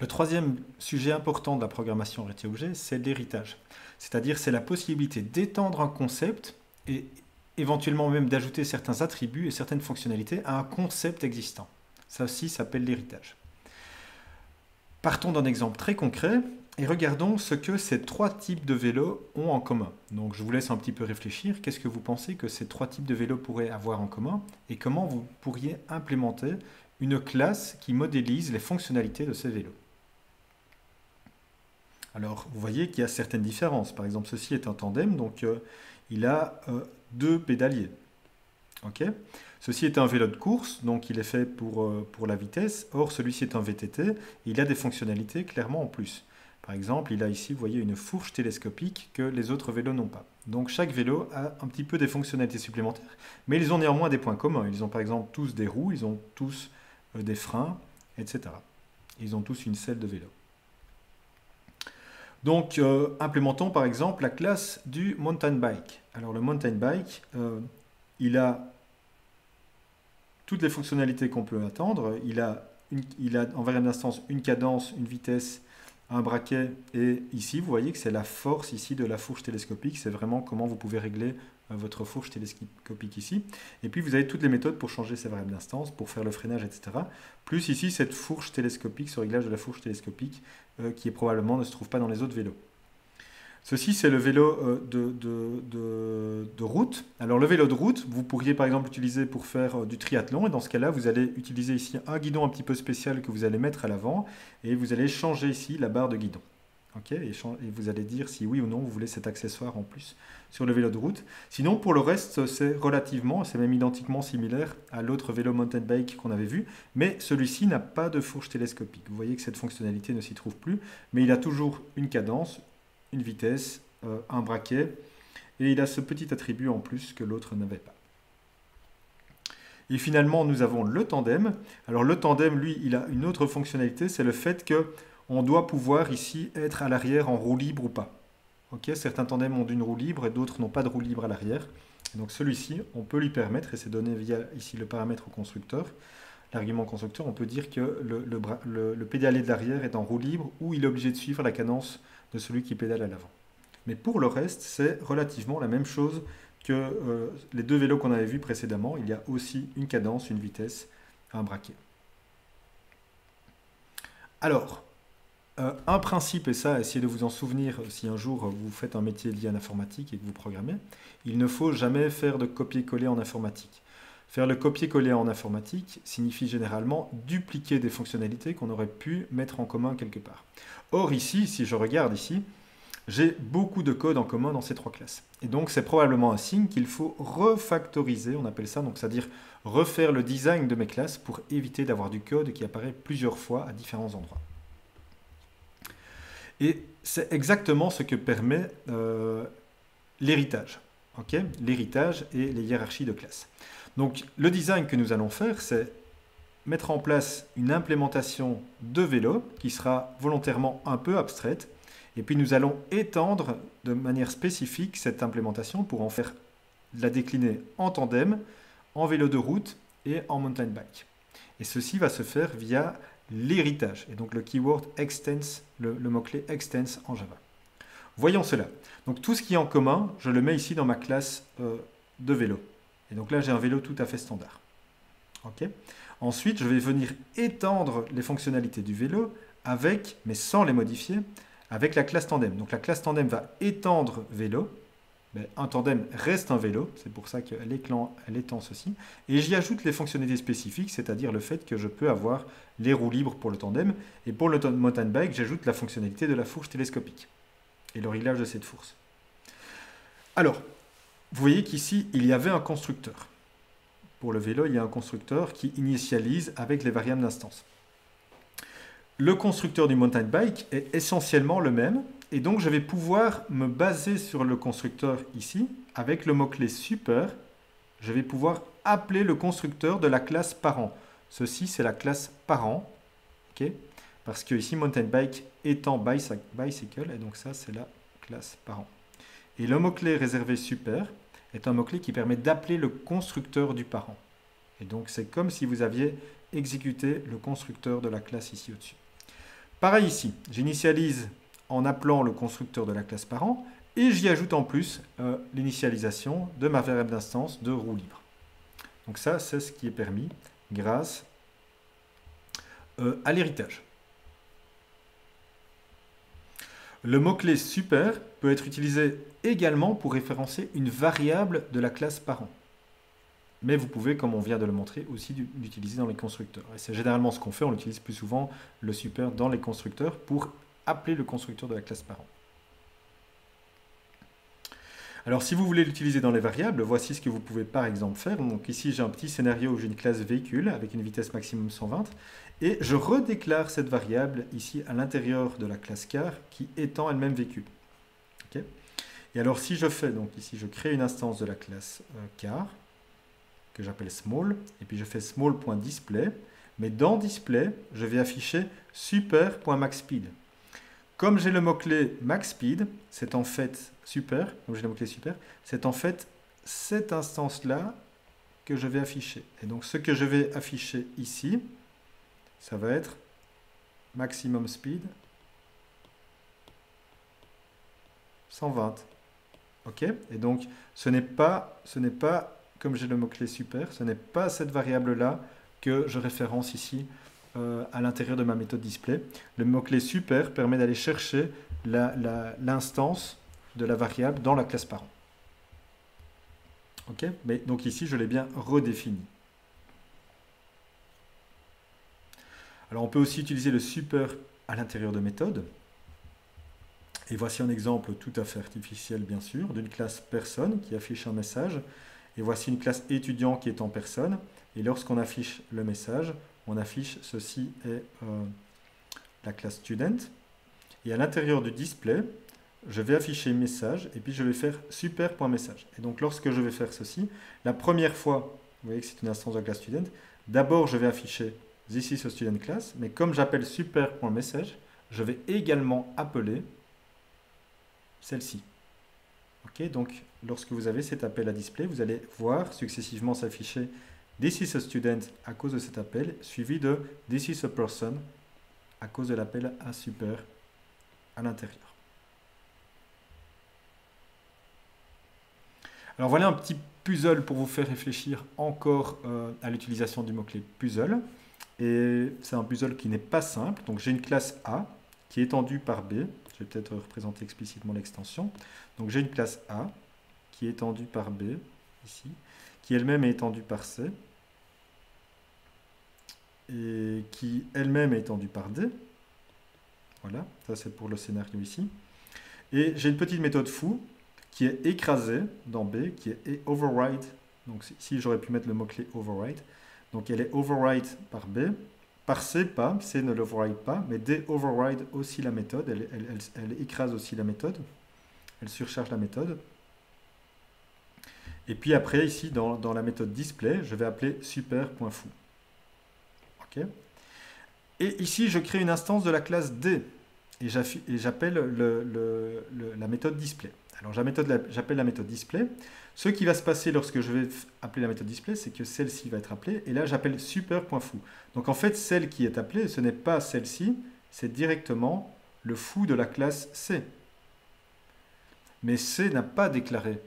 Le troisième sujet important de la programmation orientée-objet, c'est l'héritage. C'est-à-dire c'est la possibilité d'étendre un concept et éventuellement même d'ajouter certains attributs et certaines fonctionnalités à un concept existant. Ça aussi s'appelle l'héritage. Partons d'un exemple très concret et regardons ce que ces trois types de vélos ont en commun. Donc je vous laisse un petit peu réfléchir. Qu'est-ce que vous pensez que ces trois types de vélos pourraient avoir en commun et comment vous pourriez implémenter une classe qui modélise les fonctionnalités de ces vélos? Alors, vous voyez qu'il y a certaines différences. Par exemple, ceci est un tandem, donc il a deux pédaliers. Okay. Ceci est un vélo de course, donc il est fait pour la vitesse. Or, celui-ci est un VTT, et il a des fonctionnalités clairement en plus. Par exemple, il a ici, vous voyez, une fourche télescopique que les autres vélos n'ont pas. Donc, chaque vélo a un petit peu des fonctionnalités supplémentaires, mais ils ont néanmoins des points communs. Ils ont par exemple tous des roues, ils ont tous des freins, etc. Ils ont tous une selle de vélo. Donc, implémentons par exemple la classe du mountain bike. Alors, le mountain bike, il a toutes les fonctionnalités qu'on peut attendre. Il a en variable d'instance une cadence, une vitesse, un braquet. Et ici, vous voyez que c'est la force ici de la fourche télescopique. C'est vraiment comment vous pouvez régler votre fourche télescopique ici. Et puis, vous avez toutes les méthodes pour changer ces variables d'instance, pour faire le freinage, etc. Plus ici, cette fourche télescopique, ce réglage de la fourche télescopique, qui est probablement ne se trouve pas dans les autres vélos. Ceci, c'est le vélo de route. Alors, le vélo de route, vous pourriez par exemple l'utiliser pour faire du triathlon. Et dans ce cas-là, vous allez utiliser ici un guidon un petit peu spécial que vous allez mettre à l'avant. Et vous allez changer ici la barre de guidon. Okay, et vous allez dire si oui ou non vous voulez cet accessoire en plus sur le vélo de route. Sinon, pour le reste, c'est même identiquement similaire à l'autre vélo mountain bike qu'on avait vu. Mais celui-ci n'a pas de fourche télescopique. Vous voyez que cette fonctionnalité ne s'y trouve plus. Mais il a toujours une cadence, une vitesse, un braquet, et il a ce petit attribut en plus que l'autre n'avait pas. Et finalement, nous avons le tandem. Alors le tandem, lui, il a une autre fonctionnalité, c'est le fait qu'on doit pouvoir ici être à l'arrière en roue libre ou pas. Okay, certains tandems ont une roue libre et d'autres n'ont pas de roue libre à l'arrière. Donc celui-ci, on peut lui permettre, et c'est donné via ici le paramètre au constructeur, l'argument constructeur, on peut dire que le pédalier de l'arrière est en roue libre ou il est obligé de suivre la cadence de celui qui pédale à l'avant. Mais pour le reste, c'est relativement la même chose que les deux vélos qu'on avait vus précédemment. Il y a aussi une cadence, une vitesse, un braquet. Alors, un principe, et ça, essayez de vous en souvenir si un jour vous faites un métier lié à l'informatique et que vous programmez, il ne faut jamais faire de copier-coller en informatique. Faire le copier-coller en informatique signifie généralement dupliquer des fonctionnalités qu'on aurait pu mettre en commun quelque part. Or ici, si je regarde ici, j'ai beaucoup de code en commun dans ces trois classes. Et donc c'est probablement un signe qu'il faut refactoriser, on appelle ça, donc c'est-à-dire refaire le design de mes classes pour éviter d'avoir du code qui apparaît plusieurs fois à différents endroits. Et c'est exactement ce que permet l'héritage. Okay, l'héritage et les hiérarchies de classes. Donc le design que nous allons faire, c'est mettre en place une implémentation de vélo qui sera volontairement un peu abstraite. Et puis nous allons étendre de manière spécifique cette implémentation pour en faire la décliner en tandem, en vélo de route et en mountain bike. Et ceci va se faire via l'héritage. Et donc le keyword extends, le mot-clé extends en Java. Voyons cela. Donc tout ce qui est en commun, je le mets ici dans ma classe de vélo. Et donc là, j'ai un vélo tout à fait standard. Okay. Ensuite, je vais venir étendre les fonctionnalités du vélo avec, mais sans les modifier, avec la classe tandem. Donc la classe tandem va étendre vélo. Mais un tandem reste un vélo, c'est pour ça qu'elle étend ceci. Et j'y ajoute les fonctionnalités spécifiques, c'est-à-dire le fait que je peux avoir les roues libres pour le tandem. Et pour le mountain bike, j'ajoute la fonctionnalité de la fourche télescopique et le réglage de cette fourche. Alors, vous voyez qu'ici, il y avait un constructeur. Pour le vélo, il y a un constructeur qui initialise avec les variables d'instance. Le constructeur du mountain bike est essentiellement le même, et donc je vais pouvoir me baser sur le constructeur ici, avec le mot-clé super, je vais pouvoir appeler le constructeur de la classe parent. Ceci, c'est la classe parent, okay, parce que ici, mountain bike étant bicycle, et donc ça, c'est la classe parent. Et le mot-clé réservé super est un mot-clé qui permet d'appeler le constructeur du parent. Et donc, c'est comme si vous aviez exécuté le constructeur de la classe ici au-dessus. Pareil ici, j'initialise en appelant le constructeur de la classe parent et j'y ajoute en plus l'initialisation de ma variable d'instance de roue libre. Donc ça, c'est ce qui est permis grâce à l'héritage. Le mot-clé super peut être utilisé également pour référencer une variable de la classe parent. Mais vous pouvez, comme on vient de le montrer, aussi l'utiliser dans les constructeurs. Et c'est généralement ce qu'on fait, on utilise plus souvent le super dans les constructeurs pour appeler le constructeur de la classe parent. Alors si vous voulez l'utiliser dans les variables, voici ce que vous pouvez par exemple faire. Donc ici j'ai un petit scénario où j'ai une classe véhicule avec une vitesse maximum 120 et je redéclare cette variable ici à l'intérieur de la classe car qui étend elle-même véhicule. Okay. Et alors si je fais, donc ici je crée une instance de la classe car que j'appelle small et puis je fais small.display, mais dans display je vais afficher super.maxspeed. Comme j'ai le mot-clé maxspeed, c'est en fait super, comme j'ai le mot-clé super, c'est en fait cette instance-là que je vais afficher. Et donc ce que je vais afficher ici, ça va être maximum speed 120. OK? Et donc ce n'est pas, comme j'ai le mot-clé super, ce n'est pas cette variable-là que je référence ici à l'intérieur de ma méthode display. Le mot-clé super permet d'aller chercher l'instance de la variable dans la classe parent. OK? Mais donc ici, je l'ai bien redéfini. Alors on peut aussi utiliser le super à l'intérieur de méthodes. Et voici un exemple tout à fait artificiel, bien sûr, d'une classe personne qui affiche un message. Et voici une classe étudiant qui est en personne. Et lorsqu'on affiche le message, on affiche ceci est la classe student. Et à l'intérieur du display, je vais afficher message et puis je vais faire super.message. Et donc lorsque je vais faire ceci, la première fois, vous voyez que c'est une instance de la classe student, d'abord je vais afficher this is a student class, mais comme j'appelle super.message, je vais également appeler celle-ci. Ok, donc lorsque vous avez cet appel à display, vous allez voir successivement s'afficher this is a student à cause de cet appel, suivi de this is a person à cause de l'appel à super à l'intérieur. Alors voilà un petit puzzle pour vous faire réfléchir encore à l'utilisation du mot-clé puzzle. Et c'est un puzzle qui n'est pas simple. Donc j'ai une classe A qui est étendue par B. Je vais peut-être représenter explicitement l'extension. Donc j'ai une classe A qui est étendue par B, ici, qui elle-même est étendue par C, et qui elle-même est étendue par D. Voilà, ça c'est pour le scénario ici. Et j'ai une petite méthode foo qui est écrasée dans B, qui est override. Donc ici j'aurais pu mettre le mot-clé override. Donc elle est override par B, par C pas, C ne l'override pas, mais D override aussi la méthode, elle écrase aussi la méthode, elle surcharge la méthode. Et puis après ici dans la méthode display, je vais appeler super.foo. OK. Et ici je crée une instance de la classe D et j'appelle la méthode display. Alors j'appelle la méthode display. Ce qui va se passer lorsque je vais appeler la méthode display, c'est que celle-ci va être appelée, et là j'appelle super.foo. Donc en fait, celle qui est appelée, ce n'est pas celle-ci, c'est directement le foo de la classe C. Mais C n'a pas déclaré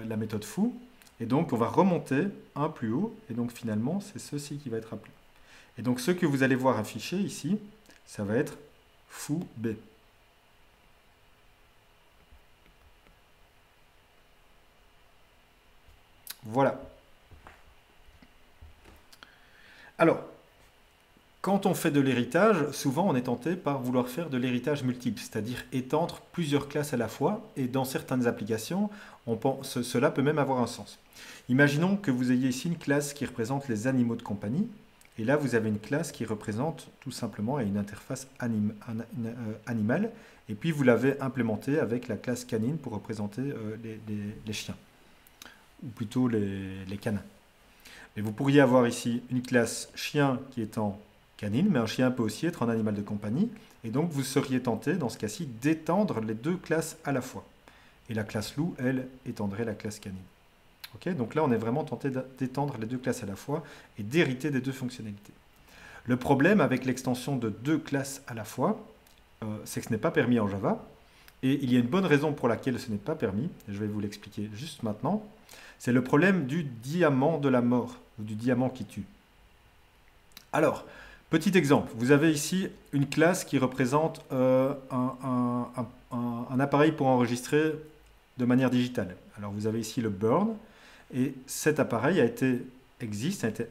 la méthode foo, et donc on va remonter un plus haut, et donc finalement c'est ceci qui va être appelé. Et donc ce que vous allez voir affiché ici, ça va être foo B. Voilà. Alors, quand on fait de l'héritage, souvent on est tenté par vouloir faire de l'héritage multiple, c'est-à-dire étendre plusieurs classes à la fois, et dans certaines applications, cela peut même avoir un sens. Imaginons que vous ayez ici une classe qui représente les animaux de compagnie, et là vous avez une classe qui représente tout simplement une interface animale, et puis vous l'avez implémentée avec la classe canine pour représenter les chiens, ou plutôt les canins. Et vous pourriez avoir ici une classe chien qui est en canine, mais un chien peut aussi être un animal de compagnie, et donc vous seriez tenté, dans ce cas-ci, d'étendre les deux classes à la fois. Et la classe loup, elle, étendrait la classe canine. Okay, donc là, on est vraiment tenté d'étendre les deux classes à la fois et d'hériter des deux fonctionnalités. Le problème avec l'extension de 2 classes à la fois, c'est que ce n'est pas permis en Java. Et il y a une bonne raison pour laquelle ce n'est pas permis. Je vais vous l'expliquer juste maintenant. C'est le problème du diamant de la mort, ou du diamant qui tue. Alors, petit exemple. Vous avez ici une classe qui représente un appareil pour enregistrer de manière digitale. Alors, vous avez ici le Burn. Et cet appareil a été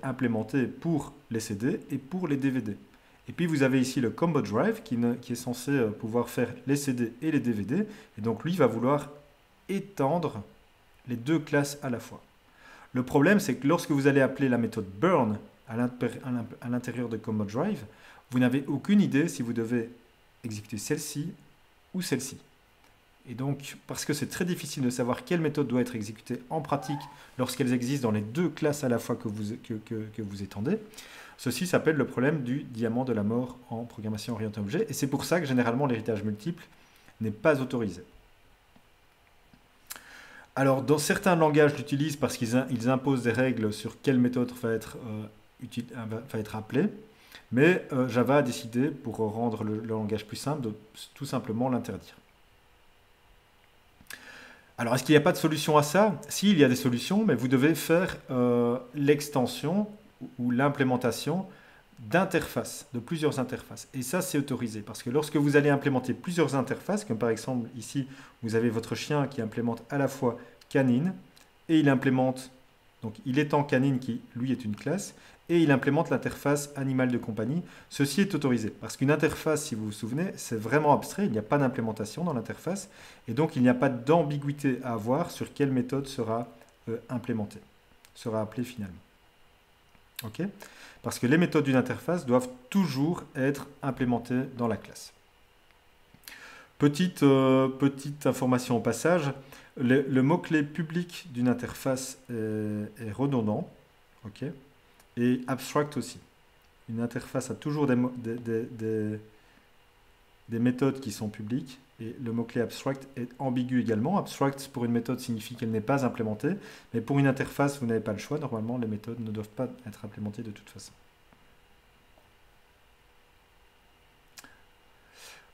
implémenté pour les CD et pour les DVD. Et puis vous avez ici le Combo Drive qui est censé pouvoir faire les CD et les DVD. Et donc lui va vouloir étendre les 2 classes à la fois. Le problème, c'est que lorsque vous allez appeler la méthode burn à l'intérieur de Combo Drive, vous n'avez aucune idée si vous devez exécuter celle-ci ou celle-ci. Et donc, parce que c'est très difficile de savoir quelle méthode doit être exécutée en pratique lorsqu'elles existent dans les 2 classes à la fois que vous étendez, ceci s'appelle le problème du diamant de la mort en programmation orientée objet. Et c'est pour ça que généralement l'héritage multiple n'est pas autorisé. Alors, dans certains langages l'utilisent parce qu'ils imposent des règles sur quelle méthode va être appelée. Mais Java a décidé, pour rendre le langage plus simple, de tout simplement l'interdire. Alors, est-ce qu'il n'y a pas de solution à ça? Si, il y a des solutions, mais vous devez faire l'extension ou l'implémentation d'interfaces, de plusieurs interfaces. Et ça, c'est autorisé, parce que lorsque vous allez implémenter plusieurs interfaces, comme par exemple ici, vous avez votre chien qui implémente à la fois canine, et il implémente, donc il étend canine qui, lui, est une classe, et il implémente l'interface animal de compagnie. Ceci est autorisé, parce qu'une interface, si vous vous souvenez, c'est vraiment abstrait, il n'y a pas d'implémentation dans l'interface, et donc il n'y a pas d'ambiguïté à avoir sur quelle méthode sera implémentée, sera appelée finalement. Okay, parce que les méthodes d'une interface doivent toujours être implémentées dans la classe. Petite information au passage, le mot-clé public d'une interface est redondant, okay, et abstract aussi. Une interface a toujours des méthodes qui sont publiques, et le mot-clé abstract est ambigu également. Abstract pour une méthode signifie qu'elle n'est pas implémentée, mais pour une interface, vous n'avez pas le choix. Normalement, les méthodes ne doivent pas être implémentées de toute façon.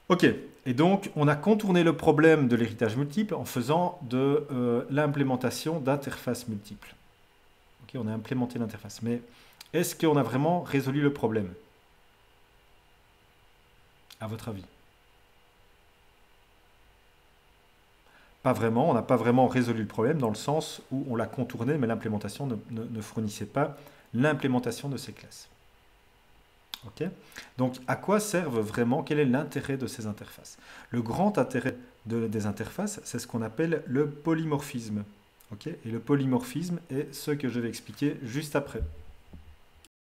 Ok, et donc on a contourné le problème de l'héritage multiple en faisant de l'implémentation d'interfaces multiples. Ok, on a implémenté l'interface, mais est-ce qu'on a vraiment résolu le problème? À votre avis? Pas vraiment, on n'a pas vraiment résolu le problème dans le sens où on l'a contourné, mais l'implémentation ne fournissait pas l'implémentation de ces classes. Okay, donc, à quoi servent vraiment, quel est l'intérêt de ces interfaces? Le grand intérêt des interfaces, c'est ce qu'on appelle le polymorphisme. Okay, et le polymorphisme est ce que je vais expliquer juste après.